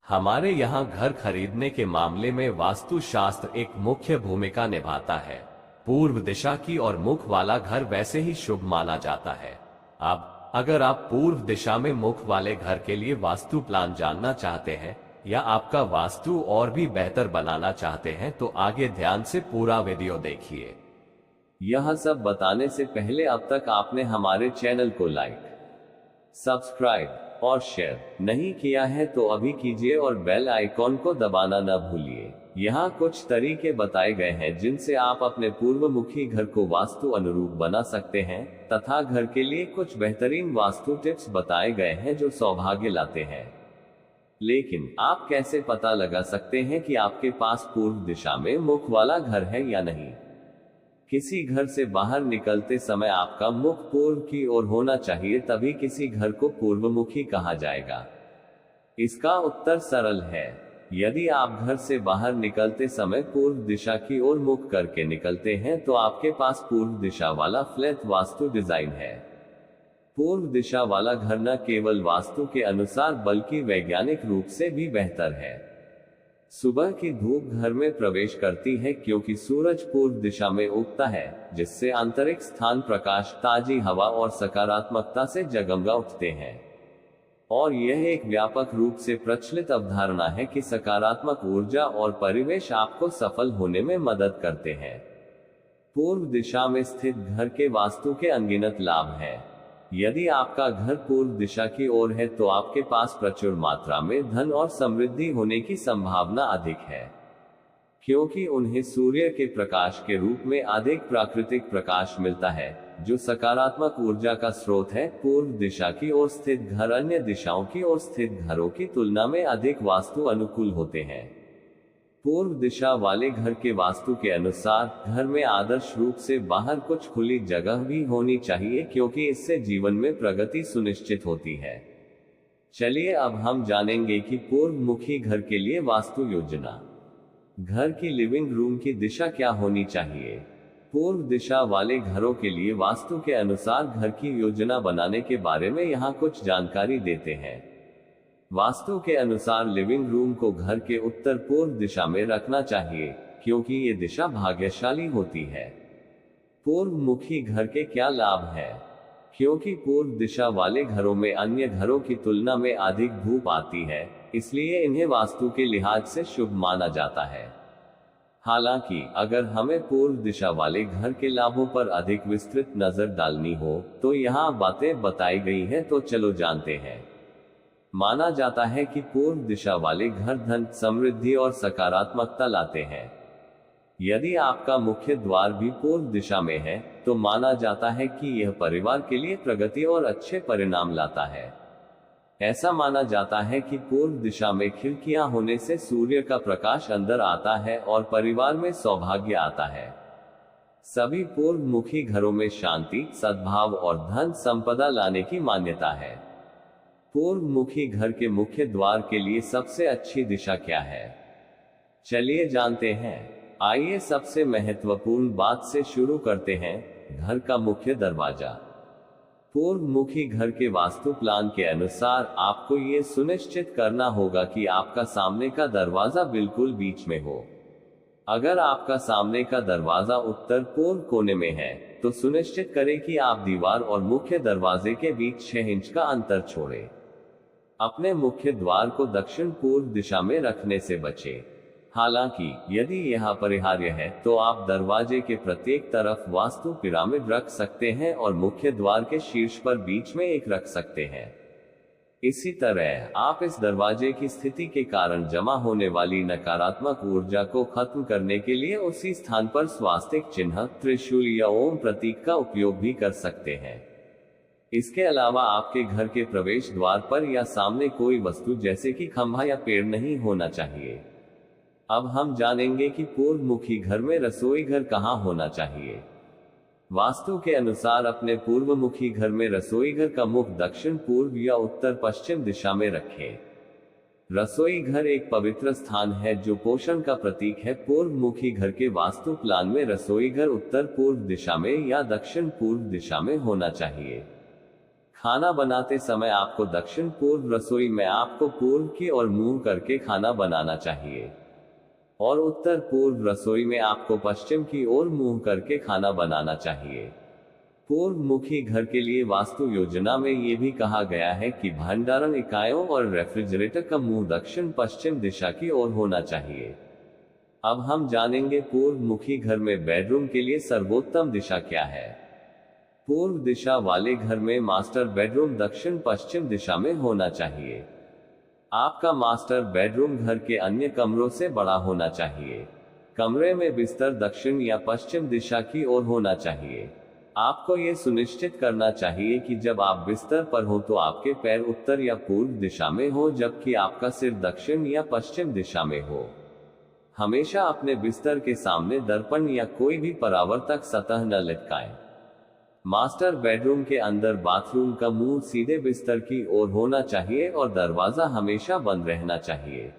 हमारे यहाँ घर खरीदने के मामले में वास्तुशास्त्र एक मुख्य भूमिका निभाता है। पूर्व दिशा की ओर मुख वाला घर वैसे ही शुभ माना जाता है। अब अगर आप पूर्व दिशा में मुख वाले घर के लिए वास्तु प्लान जानना चाहते हैं या आपका वास्तु और भी बेहतर बनाना चाहते हैं तो आगे ध्यान से पूरा वीडियो देखिए। यह सब बताने से पहले अब तक आपने हमारे चैनल को लाइक, सब्सक्राइब और शेयर नहीं किया है तो अभी कीजिए और बेल आइकॉन को दबाना न भूलिए। यहाँ कुछ तरीके बताए गए हैं जिनसे आप अपने पूर्वमुखी घर को वास्तु अनुरूप बना सकते हैं तथा घर के लिए कुछ बेहतरीन वास्तु टिप्स बताए गए हैं जो सौभाग्य लाते हैं। लेकिन आप कैसे पता लगा सकते हैं कि आपके पास पूर्व दिशा में मुख वाला घर है या नहीं? किसी घर से बाहर निकलते समय आपका मुख पूर्व की ओर होना चाहिए, तभी किसी घर को पूर्वमुखी कहा जाएगा। इसका उत्तर सरल है। यदि आप घर से बाहर निकलते समय पूर्व दिशा की ओर मुख करके निकलते हैं तो आपके पास पूर्व दिशा वाला फ्लैट वास्तु डिजाइन है। पूर्व दिशा वाला घर न केवल वास्तु के अनुसार बल्कि वैज्ञानिक रूप से भी बेहतर है। सुबह की धूप घर में प्रवेश करती है क्योंकि सूरज पूर्व दिशा में उगता है, जिससे आंतरिक स्थान प्रकाश, ताजी हवा और सकारात्मकता से जगमगा उठते हैं। और यह एक व्यापक रूप से प्रचलित अवधारणा है कि सकारात्मक ऊर्जा और परिवेश आपको सफल होने में मदद करते हैं। पूर्व दिशा में स्थित घर के वास्तु के अनगिनत लाभ हैं। यदि आपका घर पूर्व दिशा की ओर है तो आपके पास प्रचुर मात्रा में धन और समृद्धि होने की संभावना अधिक है, क्योंकि उन्हें सूर्य के प्रकाश के रूप में अधिक प्राकृतिक प्रकाश मिलता है, जो सकारात्मक ऊर्जा का स्रोत है। पूर्व दिशा की ओर स्थित घर अन्य दिशाओं की ओर स्थित घरों की तुलना में अधिक वास्तु अनुकूल होते हैं। पूर्व दिशा वाले घर के वास्तु के अनुसार घर में आदर्श रूप से बाहर कुछ खुली जगह भी होनी चाहिए, क्योंकि इससे जीवन में प्रगति सुनिश्चित होती है। चलिए अब हम जानेंगे कि पूर्व मुखी घर के लिए वास्तु योजना। घर की लिविंग रूम की दिशा क्या होनी चाहिए? पूर्व दिशा वाले घरों के लिए वास्तु के अनुसार घर की योजना बनाने के बारे में यहाँ कुछ जानकारी देते हैं। वास्तु के अनुसार लिविंग रूम को घर के उत्तर पूर्व दिशा में रखना चाहिए, क्योंकि ये दिशा भाग्यशाली होती है। पूर्व मुखी घर के क्या लाभ हैं? क्योंकि पूर्व दिशा वाले घरों में अन्य घरों की तुलना में अधिक धूप आती है, इसलिए इन्हें वास्तु के लिहाज से शुभ माना जाता है। हालांकि अगर हमें पूर्व दिशा वाले घर के लाभों पर अधिक विस्तृत नजर डालनी हो तो यहाँ बातें बताई गई हैं, तो चलो जानते हैं। माना जाता है कि पूर्व दिशा वाले घर धन, समृद्धि और सकारात्मकता लाते हैं। यदि आपका मुख्य द्वार भी पूर्व दिशा में है तो माना जाता है कि यह परिवार के लिए प्रगति और अच्छे परिणाम लाता है। ऐसा माना जाता है कि पूर्व दिशा में खिड़कियां होने से सूर्य का प्रकाश अंदर आता है और परिवार में सौभाग्य आता है। सभी पूर्व मुखी घरों में शांति, सद्भाव और धन संपदा लाने की मान्यता है। पूर्व मुखी घर के मुख्य द्वार के लिए सबसे अच्छी दिशा क्या है? चलिए जानते हैं। आइए सबसे महत्वपूर्ण बात से शुरू करते हैं, घर का मुख्य दरवाजा। पूर्व मुखी घर के वास्तु प्लान के अनुसार आपको ये सुनिश्चित करना होगा कि आपका सामने का दरवाजा बिल्कुल बीच में हो। अगर आपका सामने का दरवाजा उत्तर पूर्व कोने में है तो सुनिश्चित करें कि आप दीवार और मुख्य दरवाजे के बीच 6 इंच का अंतर छोड़ें। अपने मुख्य द्वार को दक्षिण पूर्व दिशा में रखने से बचें। हालांकि यदि यह अपरिहार्य है तो आप दरवाजे के प्रत्येक तरफ वास्तु पिरामिड रख सकते हैं और मुख्य द्वार के शीर्ष पर बीच में एक रख सकते हैं। इसी तरह आप इस दरवाजे की स्थिति के कारण जमा होने वाली नकारात्मक ऊर्जा को खत्म करने के लिए उसी स्थान पर स्वास्तिक चिन्ह, त्रिशूल या ओम प्रतीक का उपयोग भी कर सकते हैं। इसके अलावा आपके घर के प्रवेश द्वार पर या सामने कोई वस्तु जैसे कि खंभा या पेड़ नहीं होना चाहिए। अब हम जानेंगे कि पूर्व मुखी घर में रसोई घर कहाँ होना चाहिए। वास्तु के अनुसार अपने पूर्व मुखी घर में रसोई घर का मुख दक्षिण पूर्व या उत्तर पश्चिम दिशा में रखें। रसोई घर एक पवित्र स्थान है जो पोषण का प्रतीक है। पूर्व मुखी घर के वास्तु प्लान में रसोई घर उत्तर पूर्व दिशा में या दक्षिण पूर्व दिशा में होना चाहिए। खाना बनाते समय आपको दक्षिण पूर्व रसोई में आपको पूर्व की ओर मुंह करके खाना बनाना चाहिए और उत्तर पूर्व रसोई में आपको पश्चिम की ओर मुंह करके खाना बनाना चाहिए। पूर्व मुखी घर के लिए वास्तु योजना में ये भी कहा गया है कि भंडारण इकाइयों और रेफ्रिजरेटर का मुंह दक्षिण पश्चिम दिशा की ओर होना चाहिए। अब हम जानेंगे पूर्व मुखी घर में बेडरूम के लिए सर्वोत्तम दिशा क्या है। पूर्व दिशा वाले घर में मास्टर बेडरूम दक्षिण पश्चिम दिशा में होना चाहिए। आपका मास्टर बेडरूम घर के अन्य कमरों से बड़ा होना चाहिए। कमरे में बिस्तर दक्षिण या पश्चिम दिशा की ओर होना चाहिए। आपको यह सुनिश्चित करना चाहिए कि जब आप बिस्तर पर हो तो आपके पैर उत्तर या पूर्व दिशा में हो, जबकि आपका सिर दक्षिण या पश्चिम दिशा में हो। हमेशा अपने बिस्तर के सामने दर्पण या कोई भी परावर्तक सतह न लटकाएं। मास्टर बेडरूम के अंदर बाथरूम का मुंह सीधे बिस्तर की ओर होना चाहिए और दरवाजा हमेशा बंद रहना चाहिए।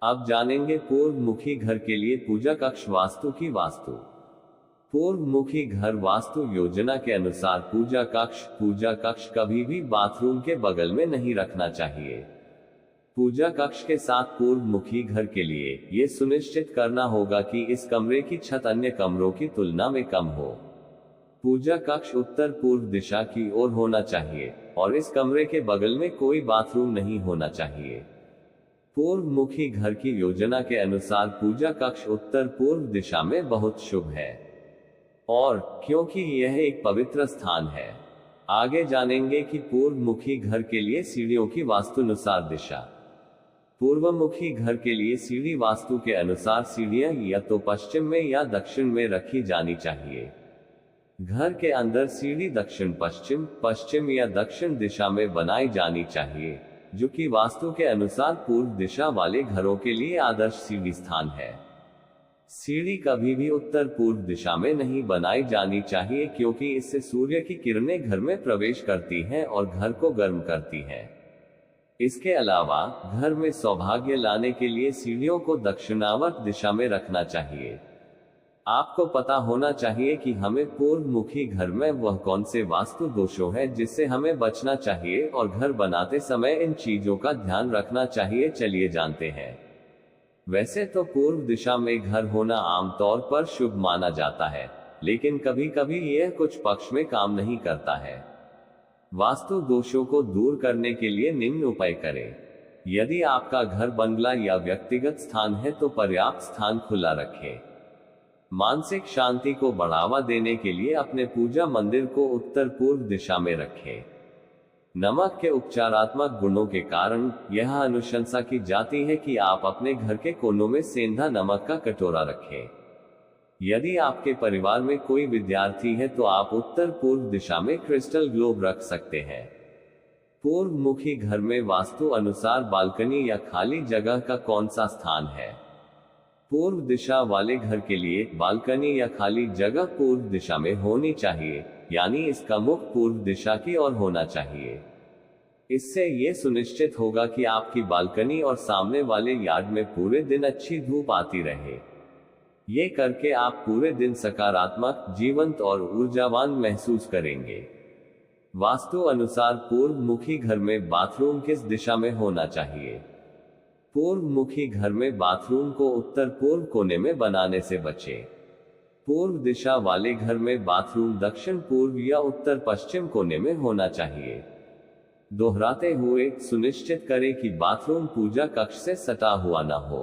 अब जानेंगे पूर्व मुखी घर के लिए पूजा कक्ष वास्तु की वास्तु। पूर्व मुखी घर वास्तु योजना के अनुसार पूजा कक्ष कभी भी बाथरूम के बगल में नहीं रखना चाहिए। पूजा कक्ष के साथ पूर्व मुखी घर के लिए यह सुनिश्चित करना होगा कि इस कमरे की छत अन्य कमरों की तुलना में कम हो। पूजा कक्ष उत्तर पूर्व दिशा की ओर होना चाहिए और इस कमरे के बगल में कोई बाथरूम नहीं होना चाहिए। पूर्व मुखी घर की योजना के अनुसार पूजा कक्ष उत्तर पूर्व दिशा में बहुत शुभ है और क्योंकि यह एक पवित्र स्थान है। आगे जानेंगे कि पूर्व मुखी घर के लिए सीढ़ियों की वास्तुनुसार दिशा। पूर्व मुखी घर के लिए सीढ़ी वास्तु के अनुसार सीढ़ियां या तो पश्चिम में या दक्षिण में रखी जानी चाहिए। घर के अंदर सीढ़ी दक्षिण पश्चिम या दक्षिण दिशा में बनाई जानी चाहिए, जो कि वास्तु के अनुसार पूर्व दिशा वाले घरों के लिए आदर्श सीढ़ी स्थान है। सीढ़ी कभी भी उत्तर पूर्व दिशा में नहीं बनाई जानी चाहिए, क्योंकि इससे सूर्य की किरणें घर में प्रवेश करती हैं और घर को गर्म करती हैं। इसके अलावा घर में सौभाग्य लाने के लिए सीढ़ियों को दक्षिणावर्त दिशा में रखना चाहिए। आपको पता होना चाहिए कि हमें पूर्व मुखी घर में वह कौन से वास्तु दोषों हैं जिससे हमें बचना चाहिए और घर बनाते समय इन चीजों का ध्यान रखना चाहिए। चलिए जानते हैं। वैसे तो पूर्व दिशा में घर होना आमतौर पर शुभ माना जाता है, लेकिन कभी कभी यह कुछ पक्ष में काम नहीं करता है। वास्तु दोषों को दूर करने के लिए निम्न उपाय करें। यदि आपका घर बंगला या व्यक्तिगत स्थान है तो पर्याप्त स्थान खुला रखें। मानसिक शांति को बढ़ावा देने के लिए अपने पूजा मंदिर को उत्तर पूर्व दिशा में रखें। नमक के उपचारात्मक गुणों के कारण यह अनुशंसा की जाती है कि आप अपने घर के कोनों में सेंधा नमक का कटोरा रखें। यदि आपके परिवार में कोई विद्यार्थी है तो आप उत्तर पूर्व दिशा में क्रिस्टल ग्लोब रख सकते हैं। पूर्व मुखी घर में वास्तु अनुसार बालकनी या खाली जगह का कौन सा स्थान है? पूर्व दिशा वाले घर के लिए बालकनी या खाली जगह पूर्व दिशा में होनी चाहिए, यानी इसका मुख पूर्व दिशा की ओर होना चाहिए। इससे यह सुनिश्चित होगा कि आपकी बालकनी और सामने वाले यार्ड में पूरे दिन अच्छी धूप आती रहे। ये करके आप पूरे दिन सकारात्मक, जीवंत और ऊर्जावान महसूस करेंगे। वास्तु अनुसार पूर्व मुखी घर में बाथरूम किस दिशा में होना चाहिए? पूर्व मुखी घर में बाथरूम को उत्तर पूर्व कोने में बनाने से बचें। पूर्व दिशा वाले घर में बाथरूम दक्षिण पूर्व या उत्तर पश्चिम कोने में होना चाहिए। दोहराते हुए सुनिश्चित करें कि बाथरूम पूजा कक्ष से सटा हुआ न हो।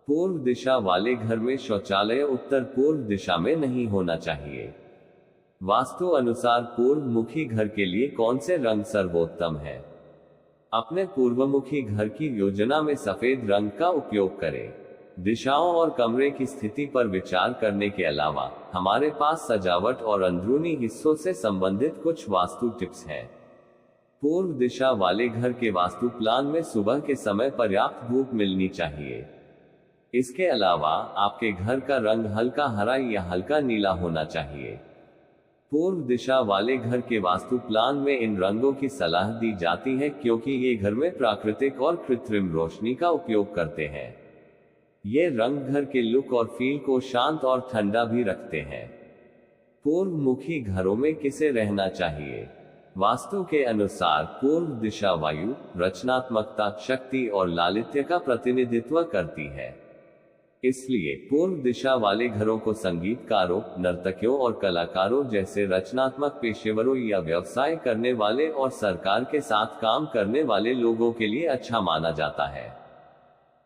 पूर्व दिशा वाले घर में शौचालय उत्तर पूर्व दिशा में नहीं होना चाहिए। वास्तु अनुसार पूर्व मुखी घर के लिए कौन से रंग सर्वोत्तम है? अपने पूर्वमुखी घर की योजना में सफेद रंग का उपयोग करें। दिशाओं और कमरे की स्थिति पर विचार करने के अलावा हमारे पास सजावट और अंदरूनी हिस्सों से संबंधित कुछ वास्तु टिप्स हैं। पूर्व दिशा वाले घर के वास्तु प्लान में सुबह के समय पर्याप्त धूप मिलनी चाहिए। इसके अलावा आपके घर का रंग हल्का हरा या हल्का नीला होना चाहिए। पूर्व दिशा वाले घर के वास्तु प्लान में इन रंगों की सलाह दी जाती है क्योंकि ये घर में प्राकृतिक और कृत्रिम रोशनी का उपयोग करते हैं। ये रंग घर के लुक और फील को शांत और ठंडा भी रखते हैं। पूर्व मुखी घरों में किसे रहना चाहिए? वास्तु के अनुसार पूर्व दिशा वायु, रचनात्मकता, शक्ति और लालित्य का प्रतिनिधित्व करती है। इसलिए पूर्व दिशा वाले घरों को संगीतकारों, नर्तकियों और कलाकारों जैसे रचनात्मक पेशेवरों या व्यवसाय करने वाले और सरकार के साथ काम करने वाले लोगों के लिए अच्छा माना जाता है।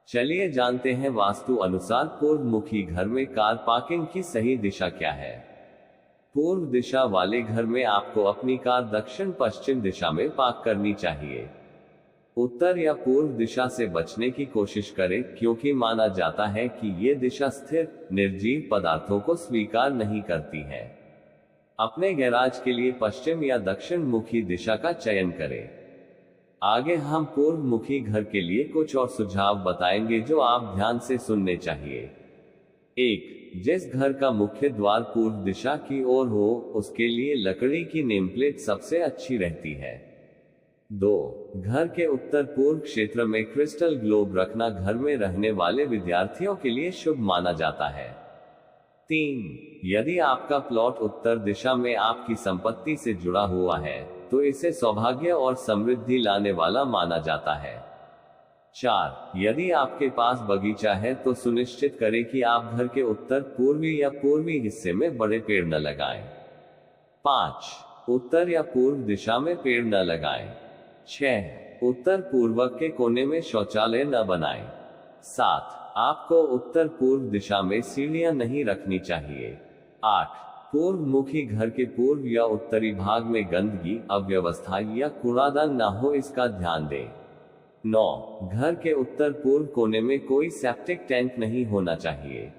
चलिए जानते हैं वास्तु अनुसार पूर्व मुखी घर में कार पार्किंग की सही दिशा क्या है। पूर्व दिशा वाले घर में आपको अपनी कार दक्षिण पश्चिम दिशा में पार्क करनी चाहिए। उत्तर या पूर्व दिशा से बचने की कोशिश करें, क्योंकि माना जाता है कि ये दिशा स्थिर, निर्जीव पदार्थों को स्वीकार नहीं करती है। अपने गैराज के लिए पश्चिम या दक्षिण मुखी दिशा का चयन करें। आगे हम पूर्व मुखी घर के लिए कुछ और सुझाव बताएंगे जो आप ध्यान से सुनने चाहिए। 1. जिस घर का मुख्य द्वार पूर्व दिशा की ओर हो, उसके लिए लकड़ी की नेमप्लेट सबसे अच्छी रहती है। 2. घर के उत्तर पूर्व क्षेत्र में क्रिस्टल ग्लोब रखना घर में रहने वाले विद्यार्थियों के लिए शुभ माना जाता है। 3. यदि आपका प्लॉट उत्तर दिशा में आपकी संपत्ति से जुड़ा हुआ है, तो इसे सौभाग्य और समृद्धि लाने वाला माना जाता है। 4. यदि आपके पास बगीचा है तो सुनिश्चित करें कि आप घर के उत्तर पूर्वी या पूर्वी हिस्से में बड़े पेड़ न लगाएं। 5. उत्तर या पूर्व दिशा में पेड़ न लगाएं। 6. उत्तर पूर्वक के कोने में शौचालय न बनाएं। 7. आपको उत्तर पूर्व दिशा में सीढ़ियां नहीं रखनी चाहिए। 8. पूर्व मुखी घर के पूर्व या उत्तरी भाग में गंदगी, अव्यवस्था या कूड़ादान न हो, इसका ध्यान दें। 9. घर के उत्तर पूर्व कोने में कोई सेप्टिक टैंक नहीं होना चाहिए।